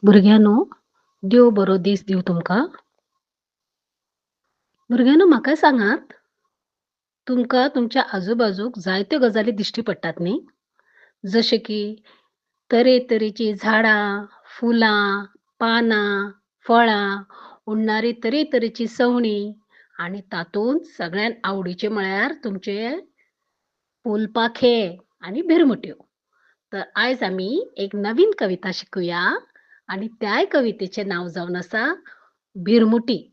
भुरग्यानो, देव बरो दीस दिवं तुमकां. भुरग्यानो म्हाका सांगात, तुमकां तुमच्या आजूबाजूक जायत्यो गजाली दिश्टी पडटात न्ही? जशे की तरेतरेचीं झाडां, फुलां, पानां, फळां, उडणारी तरेतरेचीं सवणीं आणि तातूंत सगळ्यात आवडीचें म्हळ्यार तुमचे फुलपाखे आणि भिरमुट्यो. तर आयज आमी एक नवीन कविता शिकुया आणि त्याय कवितेचें नांव जावन आसा भिरमुटी.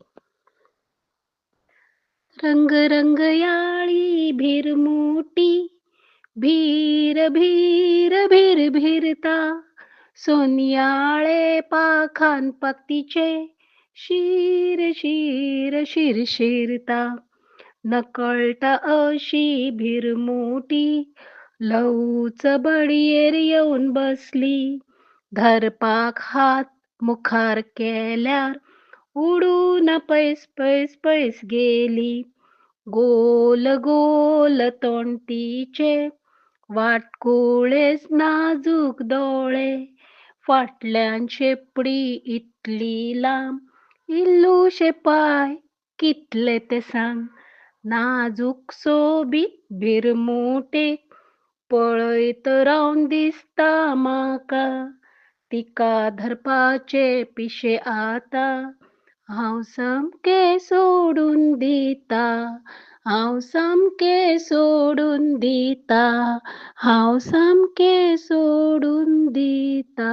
रंग रंगयाळी भिरमुटी, भीर भीर भीर भिरता, सोन्याळे पाखांपाक तिचे शीर शीर शिरशिरता. नकळता अशी भिरमुटी लवच बडयेर येऊन बसली, धरपाक हात मुखार केल्यार उडून पैस पैस पैस गेली. गोल गोल तोंड तिचे, वाटकुळेच नाजूक डोळे, फाटल्यान शेपडी इतली लांब, इल्लूशे पाय कितले ते सांग. नाजूक सोबीत भिरमुटेक पळयत रावन दिसता म्हाका, तिका धरपाचे पिशे आता, हांव सामकें सोडून दिता. हांव सामकें सोडून दिता. हांव सामकें सोडून दिता.